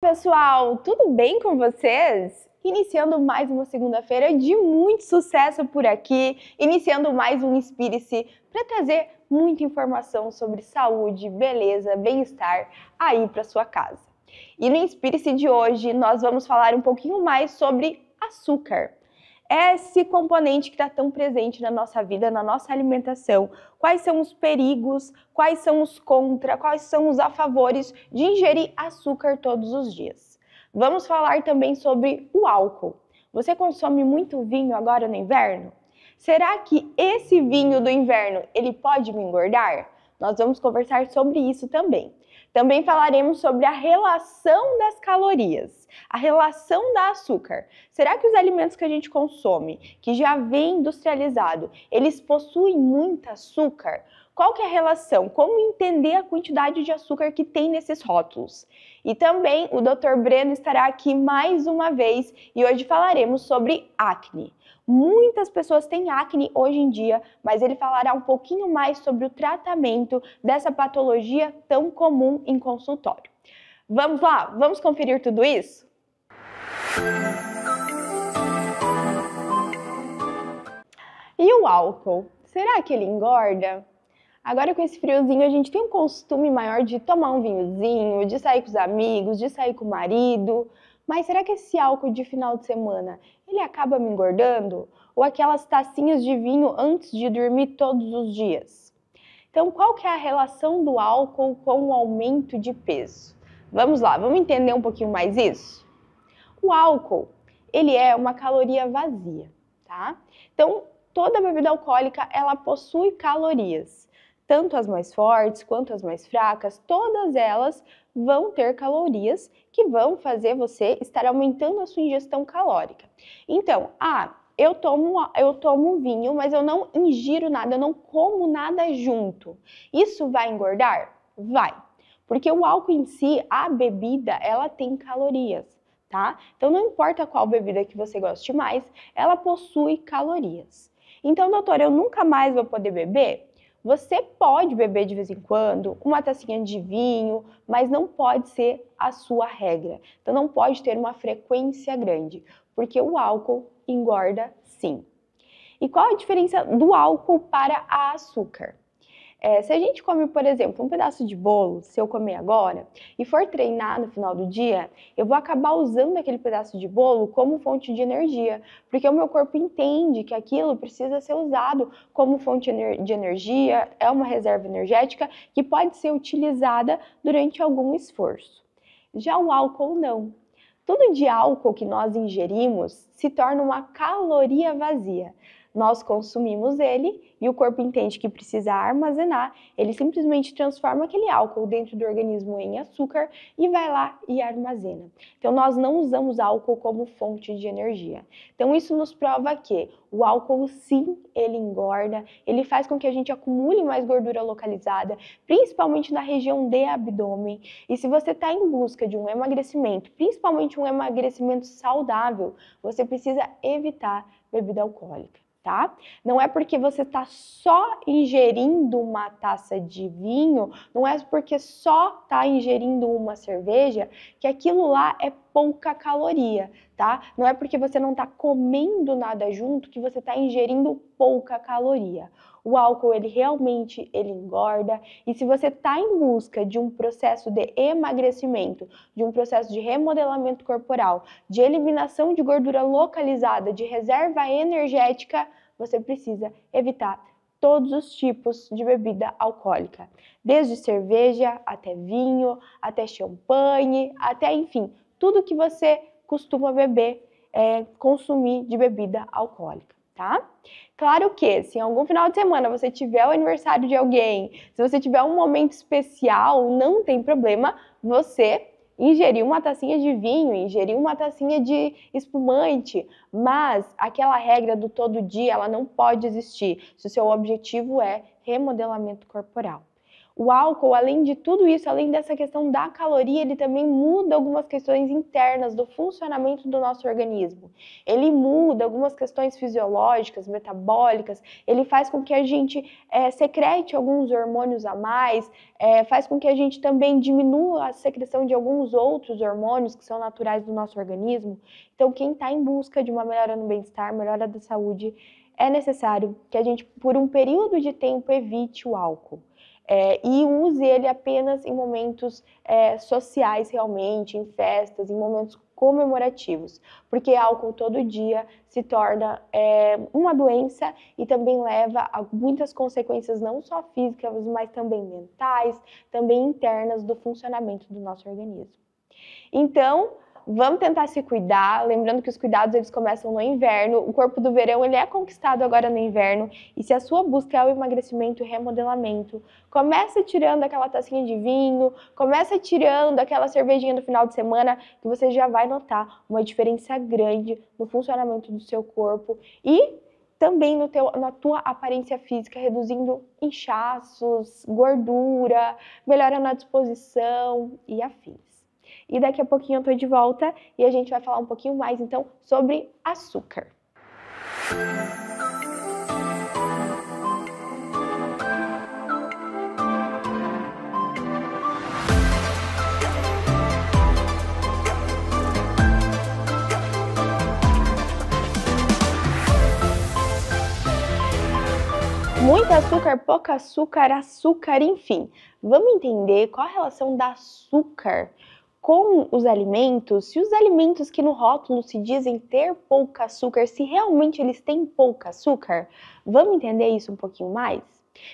Pessoal, tudo bem com vocês? Iniciando mais uma segunda-feira de muito sucesso por aqui, iniciando mais um Inspire-se para trazer muita informação sobre saúde, beleza, bem-estar aí para sua casa. E no Inspire-se de hoje nós vamos falar um pouquinho mais sobre açúcar. Esse componente que está tão presente na nossa vida, na nossa alimentação. Quais são os perigos, quais são os contra, quais são os a favores de ingerir açúcar todos os dias. Vamos falar também sobre o álcool. Você consome muito vinho agora no inverno? Será que esse vinho do inverno, ele pode me engordar? Nós vamos conversar sobre isso também. Também falaremos sobre a relação das calorias, a relação da açúcar. Será que os alimentos que a gente consome, que já vem industrializado, eles possuem muito açúcar? Qual que é a relação? Como entender a quantidade de açúcar que tem nesses rótulos? E também o Dr. Breno estará aqui mais uma vez e hoje falaremos sobre acne. Muitas pessoas têm acne hoje em dia, mas ele falará um pouquinho mais sobre o tratamento dessa patologia tão comum em consultório. Vamos lá? Vamos conferir tudo isso? E o álcool? Será que ele engorda? Agora com esse friozinho a gente tem um costume maior de tomar um vinhozinho, de sair com os amigos, de sair com o marido. Mas será que esse álcool de final de semana, ele acaba me engordando? Ou aquelas tacinhas de vinho antes de dormir todos os dias? Então, qual que é a relação do álcool com o aumento de peso? Vamos lá, vamos entender um pouquinho mais isso? O álcool, ele é uma caloria vazia, tá? Então, toda bebida alcoólica, ela possui calorias. Tanto as mais fortes quanto as mais fracas, todas elas vão ter calorias que vão fazer você estar aumentando a sua ingestão calórica. Então, eu tomo vinho, mas eu não ingiro nada, eu não como nada junto. Isso vai engordar? Vai. Porque o álcool em si, a bebida, ela tem calorias, tá? Então, não importa qual bebida que você goste mais, ela possui calorias. Então, doutora, eu nunca mais vou poder beber? Você pode beber de vez em quando uma tacinha de vinho, mas não pode ser a sua regra. Então não pode ter uma frequência grande, porque o álcool engorda sim. E qual a diferença do álcool para a açúcar? Se a gente come, por exemplo, um pedaço de bolo, se eu comer agora, e for treinar no final do dia, eu vou acabar usando aquele pedaço de bolo como fonte de energia, porque o meu corpo entende que aquilo precisa ser usado como fonte de energia, é uma reserva energética que pode ser utilizada durante algum esforço. Já o álcool não. Tudo de álcool que nós ingerimos se torna uma caloria vazia. Nós consumimos ele e o corpo entende que precisa armazenar, ele simplesmente transforma aquele álcool dentro do organismo em açúcar e vai lá e armazena. Então nós não usamos álcool como fonte de energia. Então isso nos prova que o álcool sim, ele engorda, ele faz com que a gente acumule mais gordura localizada, principalmente na região de abdômen. E se você está em busca de um emagrecimento, principalmente um emagrecimento saudável, você precisa evitar bebida alcoólica. Tá? Não é porque você está só ingerindo uma taça de vinho, não é porque só está ingerindo uma cerveja que aquilo lá é pouca caloria, tá? Não é porque você não está comendo nada junto que você está ingerindo pouca caloria. O álcool, ele realmente engorda, e se você está em busca de um processo de emagrecimento, de um processo de remodelamento corporal, de eliminação de gordura localizada, de reserva energética, você precisa evitar todos os tipos de bebida alcoólica, desde cerveja até vinho, até champanhe, até enfim, tudo que você costuma beber, consumir de bebida alcoólica. Tá? Claro que se em algum final de semana você tiver o aniversário de alguém, se você tiver um momento especial, não tem problema você ingerir uma tacinha de vinho, ingerir uma tacinha de espumante, mas aquela regra do todo dia, ela não pode existir se o seu objetivo é remodelamento corporal. O álcool, além de tudo isso, além dessa questão da caloria, ele também muda algumas questões internas do funcionamento do nosso organismo. Ele muda algumas questões fisiológicas, metabólicas, ele faz com que a gente secrete alguns hormônios a mais, faz com que a gente também diminua a secreção de alguns outros hormônios que são naturais do nosso organismo. Então, quem está em busca de uma melhora no bem-estar, melhora da saúde, é necessário que a gente, por um período de tempo, evite o álcool. E use ele apenas em momentos sociais realmente, em festas, em momentos comemorativos, porque álcool todo dia se torna uma doença e também leva a muitas consequências não só físicas, mas também mentais, também internas do funcionamento do nosso organismo. Então, vamos tentar se cuidar, lembrando que os cuidados eles começam no inverno, o corpo do verão ele é conquistado agora no inverno, e se a sua busca é o emagrecimento e remodelamento, começa tirando aquela tacinha de vinho, começa tirando aquela cervejinha no final de semana, que você já vai notar uma diferença grande no funcionamento do seu corpo e também na tua aparência física, reduzindo inchaços, gordura, melhorando a disposição e afins. E daqui a pouquinho eu tô de volta e a gente vai falar um pouquinho mais, então, sobre açúcar. Muito açúcar, pouco açúcar, açúcar, enfim. Vamos entender qual a relação da açúcar com os alimentos, se os alimentos que no rótulo se dizem ter pouco açúcar, se realmente eles têm pouco açúcar. Vamos entender isso um pouquinho mais?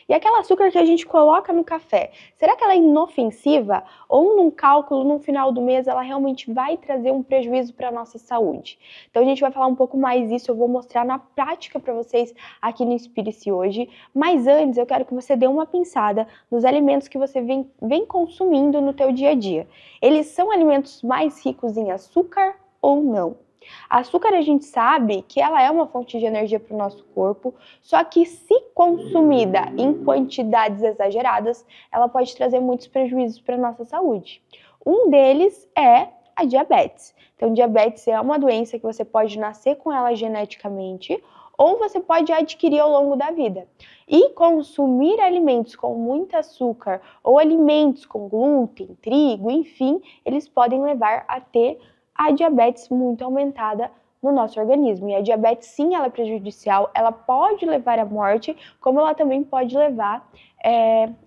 E aquela açúcar que a gente coloca no café, será que ela é inofensiva? Ou num cálculo, no final do mês, ela realmente vai trazer um prejuízo para a nossa saúde? Então a gente vai falar um pouco mais disso, eu vou mostrar na prática para vocês aqui no Inspire-se hoje. Mas antes, eu quero que você dê uma pensada nos alimentos que você vem consumindo no teu dia a dia. Eles são alimentos mais ricos em açúcar ou não? A açúcar a gente sabe que ela é uma fonte de energia para o nosso corpo, só que se consumida em quantidades exageradas, ela pode trazer muitos prejuízos para a nossa saúde. Um deles é a diabetes. Então, diabetes é uma doença que você pode nascer com ela geneticamente ou você pode adquirir ao longo da vida. E consumir alimentos com muito açúcar ou alimentos com glúten, trigo, enfim, eles podem levar a ter a diabetes muito aumentada no nosso organismo. E a diabetes, sim, ela é prejudicial, ela pode levar à morte, como ela também pode levar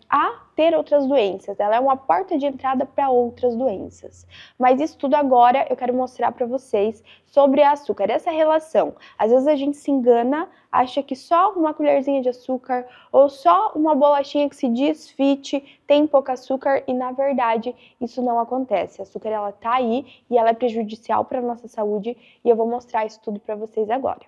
a ter outras doenças. Ela é uma porta de entrada para outras doenças. Mas isso tudo agora eu quero mostrar para vocês sobre açúcar, essa relação. Às vezes a gente se engana, acha que só uma colherzinha de açúcar ou só uma bolachinha que se diz fit tem pouco açúcar e na verdade isso não acontece. A açúcar ela tá aí e ela é prejudicial para a nossa saúde e eu vou mostrar isso tudo para vocês agora.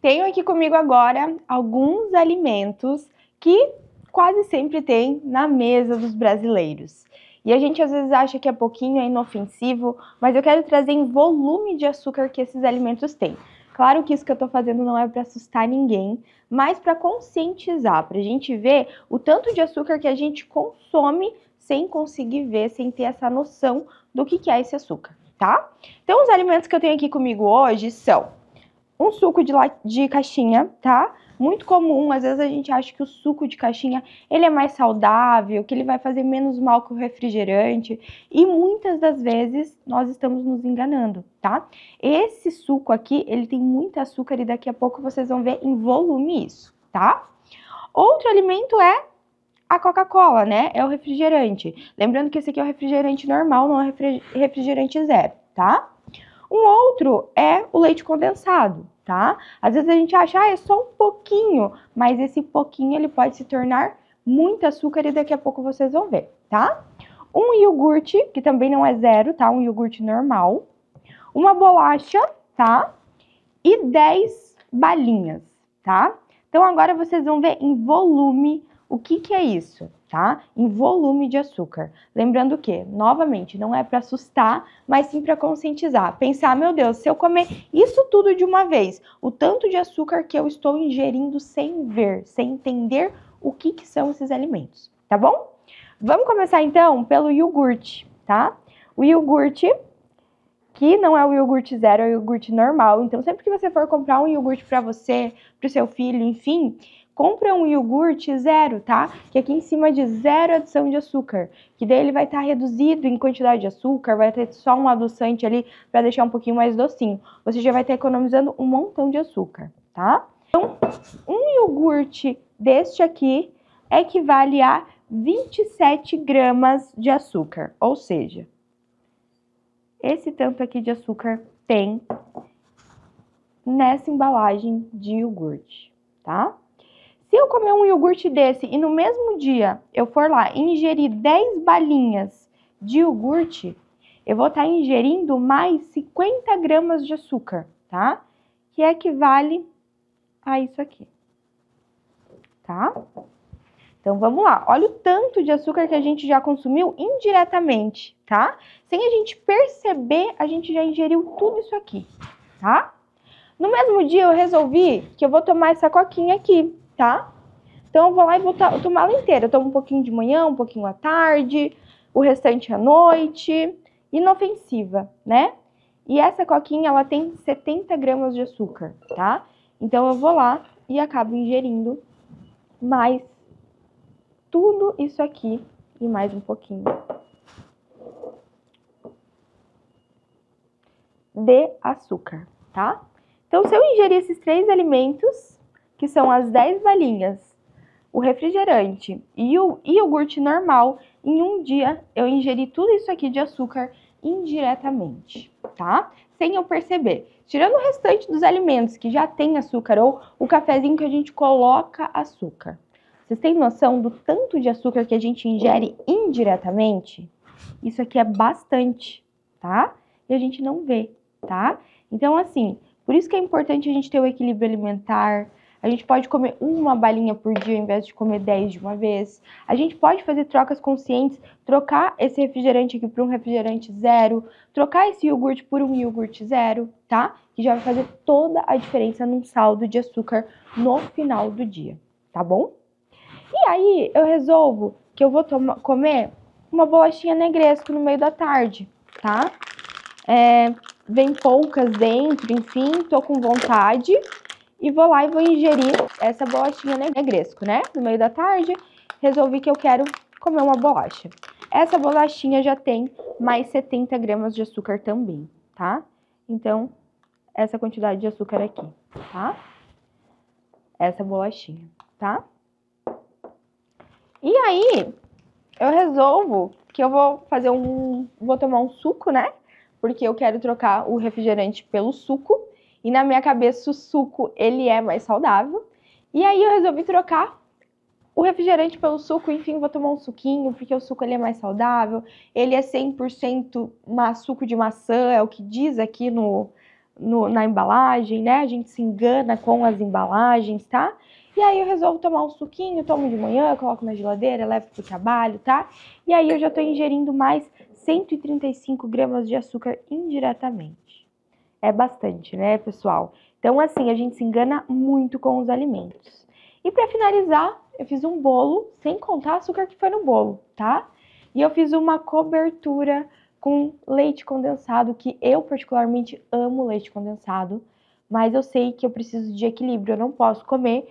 Tenho aqui comigo agora alguns alimentos que quase sempre tem na mesa dos brasileiros. E a gente às vezes acha que é pouquinho, é inofensivo, mas eu quero trazer em volume de açúcar que esses alimentos têm. Claro que isso que eu tô fazendo não é para assustar ninguém, mas para conscientizar, para a gente ver o tanto de açúcar que a gente consome sem conseguir ver, sem ter essa noção do que é esse açúcar, tá? Então os alimentos que eu tenho aqui comigo hoje são um suco de caixinha, tá? Muito comum, às vezes a gente acha que o suco de caixinha, ele é mais saudável, que ele vai fazer menos mal que o refrigerante, e muitas das vezes nós estamos nos enganando, tá? Esse suco aqui, ele tem muito açúcar e daqui a pouco vocês vão ver em volume isso, tá? Outro alimento é a Coca-Cola, né? É o refrigerante. Lembrando que esse aqui é o refrigerante normal, não é refrigerante zero, tá? Um outro é o leite condensado, tá? Às vezes a gente acha, é só um pouquinho, mas esse pouquinho ele pode se tornar muito açúcar e daqui a pouco vocês vão ver, tá? Um iogurte, que também não é zero, tá? Um iogurte normal. Uma bolacha, tá? E 10 balinhas, tá? Então, agora vocês vão ver em volume o que é isso, tá? Em volume de açúcar. Lembrando que, novamente, não é para assustar, mas sim para conscientizar. Pensar, meu Deus, se eu comer isso tudo de uma vez, o tanto de açúcar que eu estou ingerindo sem ver, sem entender o que são esses alimentos, tá bom? Vamos começar, então, pelo iogurte, tá? O iogurte, que não é o iogurte zero, é o iogurte normal. Então, sempre que você for comprar um iogurte para você, para o seu filho, enfim, compra um iogurte zero, tá? Que aqui em cima de zero adição de açúcar. Que daí ele vai estar reduzido em quantidade de açúcar, vai ter só um adoçante ali para deixar um pouquinho mais docinho. Você já vai estar economizando um montão de açúcar, tá? Então, um iogurte deste aqui equivale a 27 gramas de açúcar, ou seja, esse tanto aqui de açúcar tem nessa embalagem de iogurte, tá? Se eu comer um iogurte desse e no mesmo dia eu for lá e ingerir 10 balinhas de iogurte, eu vou estar ingerindo mais 50 gramas de açúcar, tá? Que equivale a isso aqui, tá? Então, vamos lá. Olha o tanto de açúcar que a gente já consumiu indiretamente, tá? Sem a gente perceber, a gente já ingeriu tudo isso aqui, tá? No mesmo dia, eu resolvi que eu vou tomar essa coquinha aqui, tá? Então, eu vou lá e vou tomar ela inteira. Eu tomo um pouquinho de manhã, um pouquinho à tarde, o restante à noite. Inofensiva, né? E essa coquinha, ela tem 70 gramas de açúcar, tá? Então, eu vou lá e acabo ingerindo mais tudo isso aqui e mais um pouquinho de açúcar, tá? Então, se eu ingerir esses 3 alimentos, que são as 10 balinhas, o refrigerante e o iogurte normal, em um dia eu ingeri tudo isso aqui de açúcar indiretamente, tá? Sem eu perceber. Tirando o restante dos alimentos que já tem açúcar ou o cafezinho que a gente coloca açúcar. Vocês têm noção do tanto de açúcar que a gente ingere indiretamente? Isso aqui é bastante, tá? E a gente não vê, tá? Então, assim, por isso que é importante a gente ter o equilíbrio alimentar. A gente pode comer uma balinha por dia ao invés de comer 10 de uma vez. A gente pode fazer trocas conscientes, trocar esse refrigerante aqui por um refrigerante zero, trocar esse iogurte por um iogurte zero, tá? Que já vai fazer toda a diferença num saldo de açúcar no final do dia, tá bom? E aí, eu resolvo que eu vou comer uma bolachinha negresco no meio da tarde, tá? Vem poucas dentro, enfim, tô com vontade. E vou lá e vou ingerir essa bolachinha negresco, né? No meio da tarde, resolvi que eu quero comer uma bolacha. Essa bolachinha já tem mais 70 gramas de açúcar também, tá? Então, essa quantidade de açúcar aqui, tá? Essa bolachinha, tá? E aí, eu resolvo que eu vou vou tomar um suco, né? Porque eu quero trocar o refrigerante pelo suco. E na minha cabeça o suco, ele é mais saudável. E aí eu resolvi trocar o refrigerante pelo suco. Enfim, vou tomar um suquinho, porque o suco ele é mais saudável. Ele é 100% suco de maçã, é o que diz aqui na embalagem, né? A gente se engana com as embalagens, tá? E aí eu resolvo tomar um suquinho, tomo de manhã, coloco na geladeira, levo pro trabalho, tá? E aí eu já tô ingerindo mais 135 gramas de açúcar indiretamente. É bastante, né, pessoal? Então, assim, a gente se engana muito com os alimentos. E para finalizar, eu fiz um bolo, sem contar o açúcar que foi no bolo, tá? E eu fiz uma cobertura com leite condensado, que eu particularmente amo leite condensado, mas eu sei que eu preciso de equilíbrio, eu não posso comer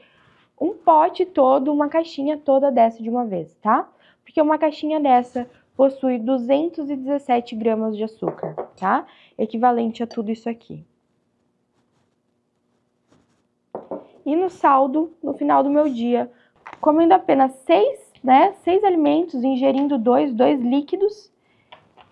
um pote todo, uma caixinha toda dessa de uma vez, tá? Porque uma caixinha dessa possui 217 gramas de açúcar, tá? Equivalente a tudo isso aqui. E no saldo, no final do meu dia, comendo apenas 6 alimentos, ingerindo 2 líquidos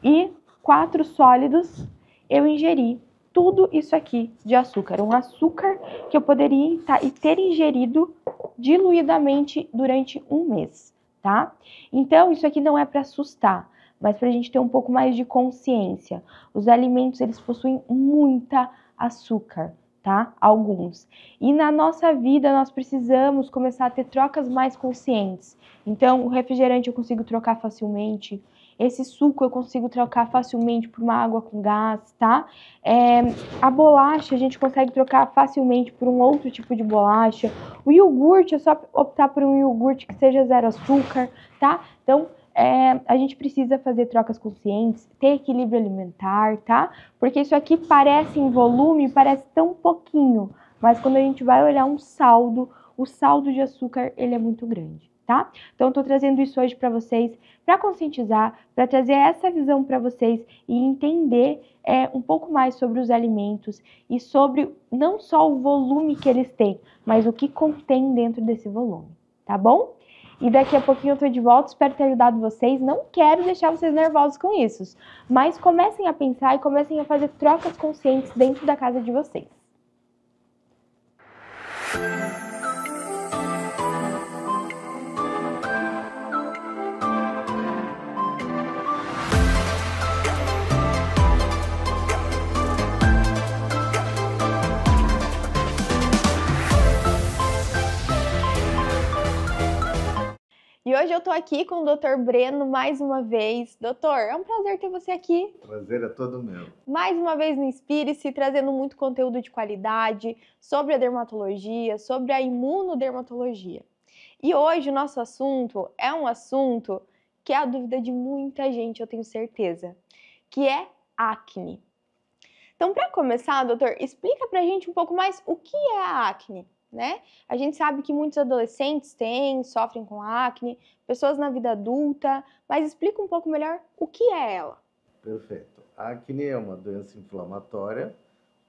e 4 sólidos, eu ingeri tudo isso aqui de açúcar. Um açúcar que eu poderia ter ingerido diluidamente durante um mês, tá? Então, isso aqui não é para assustar, mas para a gente ter um pouco mais de consciência. Os alimentos, eles possuem muita açúcar, tá? Alguns. E na nossa vida nós precisamos começar a ter trocas mais conscientes. Então, o refrigerante eu consigo trocar facilmente, esse suco eu consigo trocar facilmente por uma água com gás, tá? A bolacha a gente consegue trocar facilmente por um outro tipo de bolacha. O iogurte é só optar por um iogurte que seja zero açúcar, tá? Então, a gente precisa fazer trocas conscientes, ter equilíbrio alimentar, tá? Porque isso aqui parece em volume, parece tão pouquinho, mas quando a gente vai olhar um saldo, o saldo de açúcar, ele é muito grande, tá? Então, eu tô trazendo isso hoje para vocês, para conscientizar, para trazer essa visão para vocês e entender um pouco mais sobre os alimentos e sobre não só o volume que eles têm, mas o que contém dentro desse volume, tá bom? E daqui a pouquinho eu tô de volta, espero ter ajudado vocês. Não quero deixar vocês nervosos com isso, mas comecem a pensar e comecem a fazer trocas conscientes dentro da casa de vocês. E hoje eu tô aqui com o Dr. Breno mais uma vez. Doutor, é um prazer ter você aqui. O prazer é todo meu. Mais uma vez no Inspire-se, trazendo muito conteúdo de qualidade sobre a dermatologia, sobre a imunodermatologia. E hoje o nosso assunto é um assunto que é a dúvida de muita gente, eu tenho certeza, que é acne. Então, para começar, doutor, explica pra gente um pouco mais o que é a acne, né? A gente sabe que muitos adolescentes sofrem com acne, pessoas na vida adulta, mas explica um pouco melhor o que é ela. Perfeito. A acne é uma doença inflamatória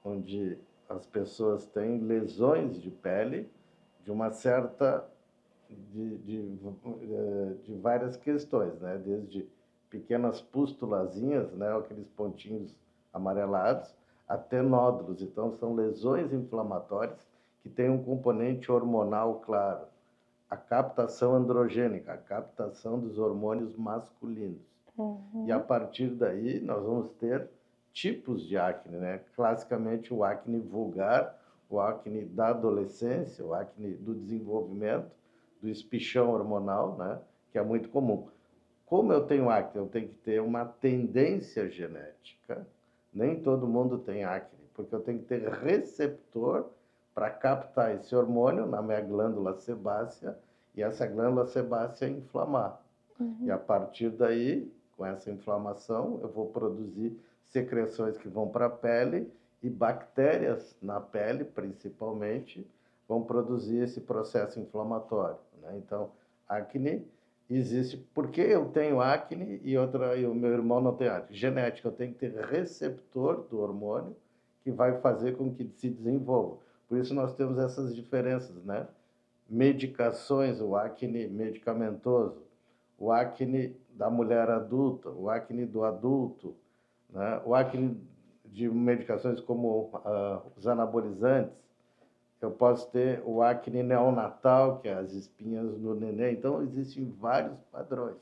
onde as pessoas têm lesões de pele de uma certa de várias questões, né? Desde pequenas pustulazinhas, né? Aqueles pontinhos amarelados, até nódulos. Então, são lesões inflamatórias que têm um componente hormonal claro. A captação androgênica, a captação dos hormônios masculinos. E a partir daí, nós vamos ter tipos de acne, né? Classicamente, o acne vulgar, o acne da adolescência, o acne do desenvolvimento, do espichão hormonal, né? Que é muito comum. Como eu tenho acne, eu tenho que ter uma tendência genética. Nem todo mundo tem acne, porque eu tenho que ter receptor para captar esse hormônio na minha glândula sebácea e essa glândula sebácea inflamar. E a partir daí, com essa inflamação, eu vou produzir secreções que vão para a pele e bactérias na pele, principalmente, vão produzir esse processo inflamatório, né? Então, acne existe. Por que eu tenho acne e o meu irmão não tem acne? Genética, eu tenho que ter receptor do hormônio que vai fazer com que se desenvolva. Por isso nós temos essas diferenças, né? Medicações, o acne medicamentoso, o acne da mulher adulta, o acne do adulto, né? O acne de medicações como os anabolizantes. Eu posso ter o acne neonatal, que é as espinhas no neném. Então, existem vários padrões.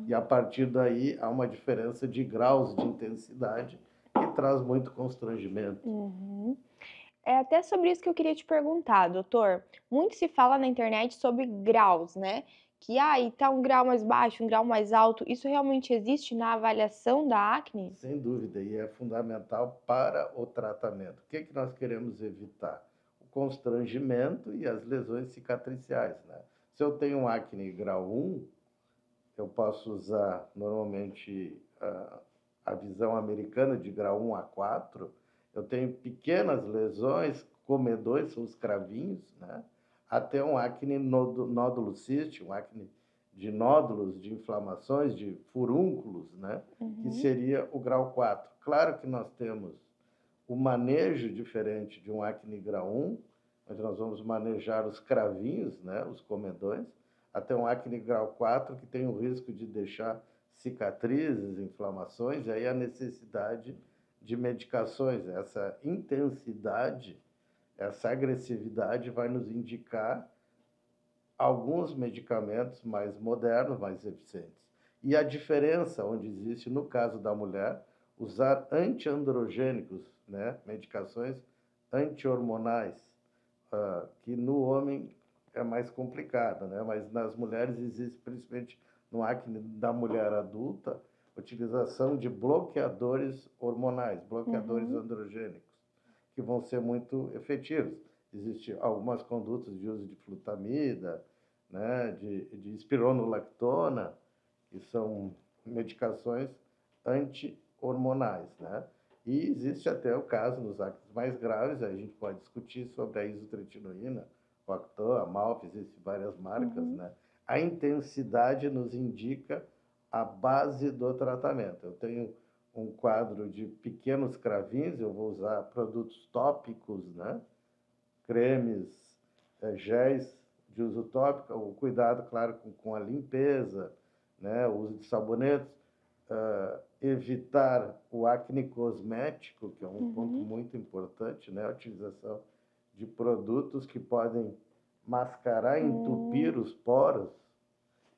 E a partir daí, há uma diferença de graus de intensidade que traz muito constrangimento. É até sobre isso que eu queria te perguntar, doutor. Muito se fala na internet sobre graus, né? Que tá um grau mais baixo, um grau mais alto. Isso realmente existe na avaliação da acne? Sem dúvida, e é fundamental para o tratamento. O que nós queremos evitar? O constrangimento e as lesões cicatriciais, né? Se eu tenho um acne grau 1, eu posso usar normalmente a visão americana de grau 1 a 4. Eu tenho pequenas lesões, comedores, são os cravinhos, né? Até um acne nódulo cístico, um acne de nódulos, de inflamações, de furúnculos, né? Que seria o grau 4. Claro que nós temos o manejo diferente de um acne grau 1, onde nós vamos manejar os cravinhos, né? Os comedões, até um acne grau 4, que tem o risco de deixar cicatrizes, inflamações, e aí a necessidade de medicações. Essa intensidade, essa agressividade vai nos indicar alguns medicamentos mais modernos, mais eficientes. E a diferença onde existe, no caso da mulher, usar antiandrogênicos, né? Medicações anti-hormonais, que no homem é mais complicado, né? Mas nas mulheres existe, principalmente no acne da mulher adulta, utilização de bloqueadores hormonais, bloqueadores androgênicos, que vão ser muito efetivos. Existem algumas condutas de uso de flutamida, né, de espironolactona, que são medicações anti-hormonais, né? E existe até o caso nos acnes mais graves, a gente pode discutir sobre a isotretinoína, o Acton, a Amalfi, existem várias marcas, né? A intensidade nos indica a base do tratamento. Eu tenho um quadro de pequenos cravinhos, eu vou usar produtos tópicos, né? Cremes, géis de uso tópico, o cuidado, claro, com a limpeza, né? O uso de sabonetes, evitar o acne cosmético, que é um ponto muito importante, né? A utilização de produtos que podem mascarar, entupir os poros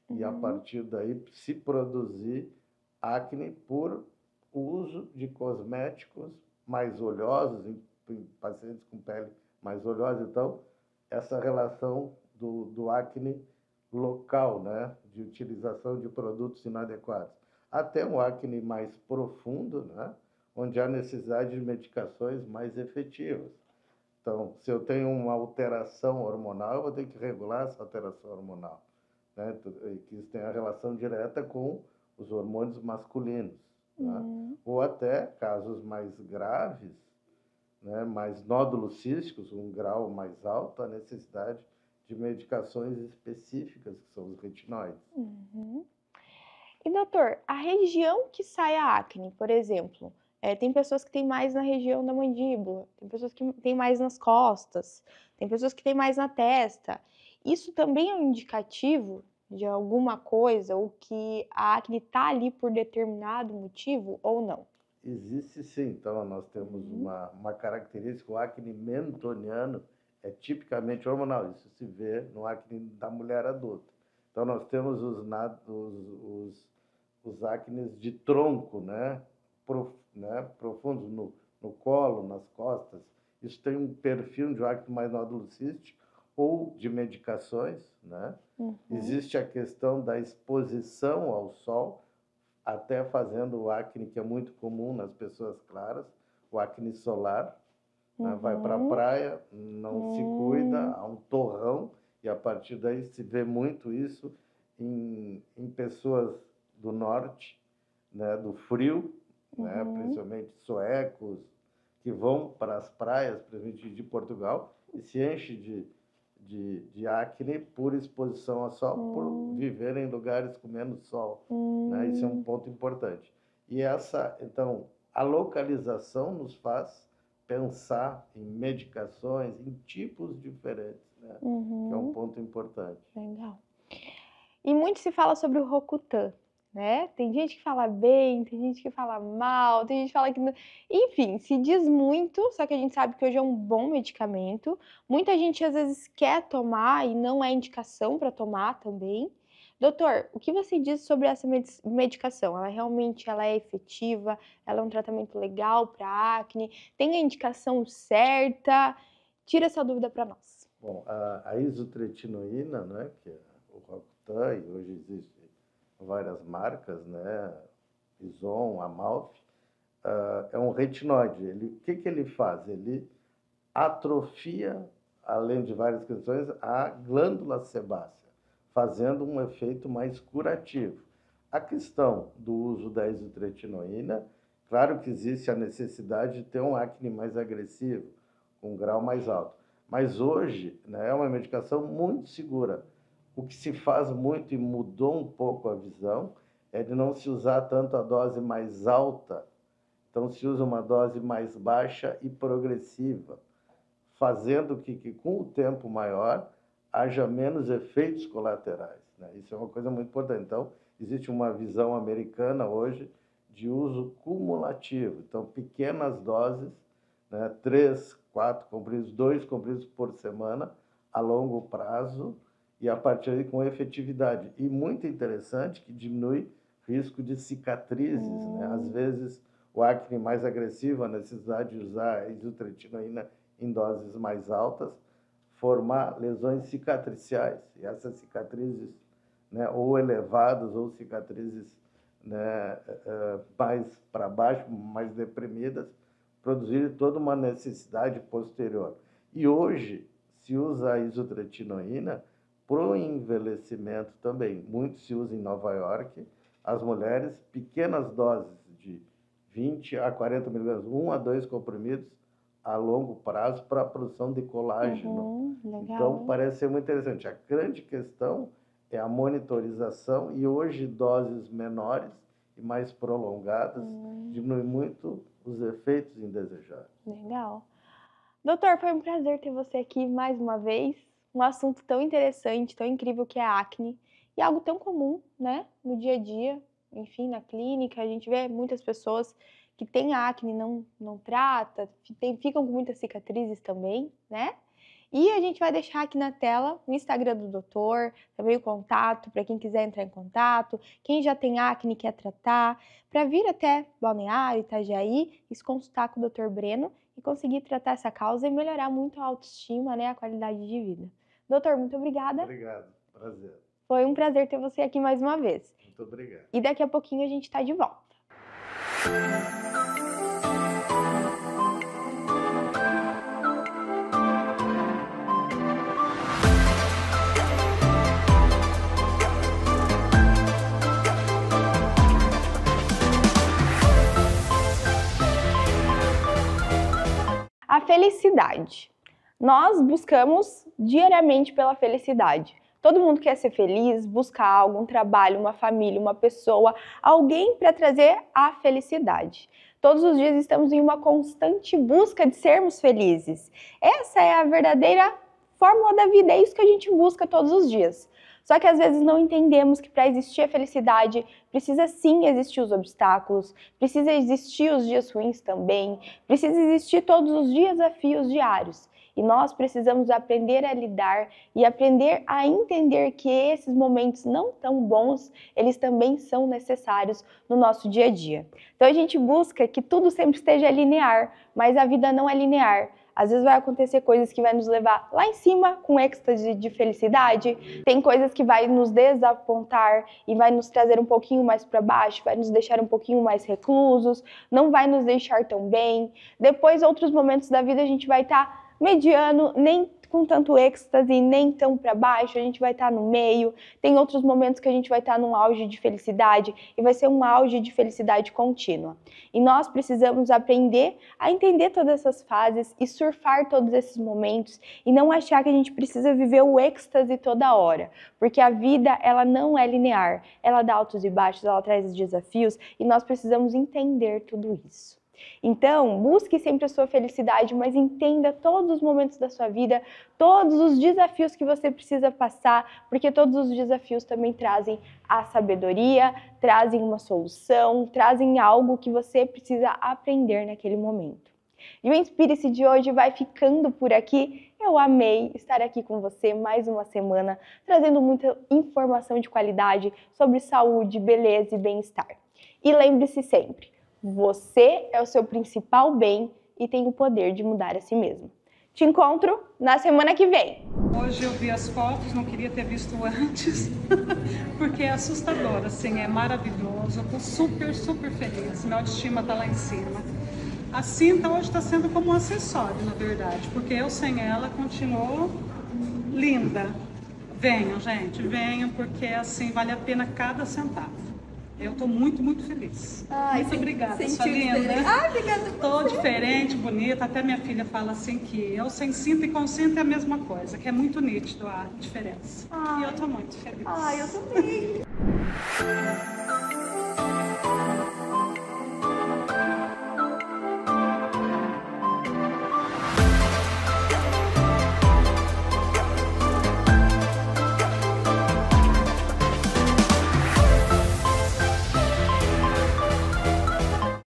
e, a partir daí, se produzir acne por uso de cosméticos mais oleosos, em pacientes com pele mais oleosa. Então, essa relação do acne local, né? De utilização de produtos inadequados. Até um acne mais profundo, né? Onde há necessidade de medicações mais efetivas. Então, se eu tenho uma alteração hormonal, eu vou ter que regular essa alteração hormonal, né? Que isso tem a relação direta com os hormônios masculinos, né? Ou até casos mais graves, né? Mais nódulos císticos, um grau mais alto, a necessidade de medicações específicas, que são os retinóides. E, doutor, a região que sai a acne, por exemplo, tem pessoas que têm mais na região da mandíbula, tem pessoas que têm mais nas costas, tem pessoas que têm mais na testa. Isso também é um indicativo de alguma coisa, ou que a acne está ali por determinado motivo ou não? Existe sim. Então, nós temos uma característica, o acne mentoniano é tipicamente hormonal. Isso se vê no acne da mulher adulta. Então, nós temos os acnes de tronco, né? Profundos no colo, nas costas. Isso tem um perfil de um acne mais nódulo cístico ou de medicações, né? Existe a questão da exposição ao sol, até fazendo o acne, que é muito comum nas pessoas claras, o acne solar, né? Vai para a praia, não se cuida, há um torrão, e a partir daí se vê muito isso em pessoas do norte, né? Do frio, né? Principalmente suecos, que vão para as praias, principalmente de Portugal, e se enche de acne por exposição ao sol, por viver em lugares com menos sol, né? Isso é um ponto importante. E então, a localização nos faz pensar em medicações, em tipos diferentes, né? Que é um ponto importante. Legal. E muito se fala sobre o Rocutan, né? Tem gente que fala bem, tem gente que fala mal, tem gente que fala que não... Enfim, se diz muito, só que a gente sabe que hoje é um bom medicamento. Muita gente às vezes quer tomar e não é indicação para tomar também. Doutor, o que você diz sobre essa medicação? Ela realmente é efetiva? Ela é um tratamento legal para acne? Tem a indicação certa? Tira essa dúvida para nós. Bom, a isotretinoína, né, que é o Rocutan, e hoje existem várias marcas, né, Ison, Amalfi, é um retinóide. O que ele faz? Ele atrofia, além de várias questões, a glândula sebácea, fazendo um efeito mais curativo. A questão do uso da isotretinoína, claro que existe a necessidade de ter um acne mais agressivo, com um grau mais alto. Mas hoje, né, é uma medicação muito segura. O que se faz muito e mudou um pouco a visão é de não se usar tanto a dose mais alta. Então, se usa uma dose mais baixa e progressiva, fazendo que com o tempo maior, haja menos efeitos colaterais, né? Isso é uma coisa muito importante. Então, existe uma visão americana hoje de uso cumulativo. Então, pequenas doses, né? 3, 4 comprimidos, 2 comprimidos por semana, a longo prazo, e a partir daí com efetividade. E muito interessante que diminui risco de cicatrizes, né? Às vezes, o acne mais agressivo, a necessidade de usar a isotretinoína em doses mais altas, formar lesões cicatriciais. E essas cicatrizes, né, ou elevadas ou cicatrizes, né, mais para baixo, mais deprimidas, produzir toda uma necessidade posterior. E hoje se usa a isotretinoína para o envelhecimento também. Muito se usa em Nova York. As mulheres, pequenas doses de 20 a 40 miligramas, 1 a 2 comprimidos a longo prazo para a produção de colágeno. Legal. Então, parece ser muito interessante. A grande questão é a monitorização e hoje doses menores e mais prolongadas diminuem muito os efeitos indesejados. Legal. Doutor, foi um prazer ter você aqui mais uma vez. Um assunto tão interessante, tão incrível que é a acne. E algo tão comum, né? No dia a dia, enfim, na clínica, a gente vê muitas pessoas que têm acne, não trata, ficam com muitas cicatrizes também, né? E a gente vai deixar aqui na tela o Instagram do doutor, também o contato para quem quiser entrar em contato, quem já tem acne e quer tratar, para vir até Balneário, Itajaí e se consultar com o Dr. Breno e conseguir tratar essa causa e melhorar muito a autoestima, né, a qualidade de vida. Doutor, muito obrigada. Obrigado, prazer. Foi um prazer ter você aqui mais uma vez. Muito obrigado. E daqui a pouquinho a gente está de volta. A felicidade. Nós buscamos diariamente pela felicidade. Todo mundo quer ser feliz, buscar algo, um trabalho, uma família, uma pessoa, alguém para trazer a felicidade. Todos os dias estamos em uma constante busca de sermos felizes. Essa é a verdadeira fórmula da vida, é isso que a gente busca todos os dias. Só que às vezes não entendemos que para existir a felicidade precisa sim existir os obstáculos, precisa existir os dias ruins também, precisa existir todos os desafios diários. E nós precisamos aprender a lidar e aprender a entender que esses momentos não tão bons, eles também são necessários no nosso dia a dia. Então a gente busca que tudo sempre esteja linear, mas a vida não é linear. Às vezes vai acontecer coisas que vai nos levar lá em cima com êxtase de felicidade, tem coisas que vai nos desapontar e vai nos trazer um pouquinho mais para baixo, vai nos deixar um pouquinho mais reclusos, não vai nos deixar tão bem. Depois, outros momentos da vida a gente vai estar mediano, nem com tanto êxtase, nem tão para baixo, a gente vai estar no meio. Tem outros momentos que a gente vai estar num auge de felicidade e vai ser um auge de felicidade contínua. E nós precisamos aprender a entender todas essas fases e surfar todos esses momentos e não achar que a gente precisa viver o êxtase toda hora, porque a vida, ela não é linear, ela dá altos e baixos, ela traz desafios e nós precisamos entender tudo isso. Então, busque sempre a sua felicidade, mas entenda todos os momentos da sua vida, todos os desafios que você precisa passar, porque todos os desafios também trazem a sabedoria, trazem uma solução, trazem algo que você precisa aprender naquele momento. E o Inspire-se de hoje vai ficando por aqui. Eu amei estar aqui com você mais uma semana, trazendo muita informação de qualidade sobre saúde, beleza e bem-estar. E lembre-se sempre, você é o seu principal bem e tem o poder de mudar a si mesmo. Te encontro na semana que vem. Hoje eu vi as fotos, não queria ter visto antes, porque é assustador, assim, é maravilhoso. Eu tô super feliz, minha autoestima tá lá em cima. A cinta hoje está sendo como um acessório, na verdade, porque eu sem ela continuo linda. Venham, gente, venham, porque assim vale a pena cada centavo. Eu tô muito feliz. Ai, muito obrigada, sua linda. linda. Ai, obrigada. Tô diferente, bonita. Até minha filha fala assim que eu sem cinta e com cinta é a mesma coisa, que é muito nítido a diferença. E eu tô muito feliz. Ai, eu também.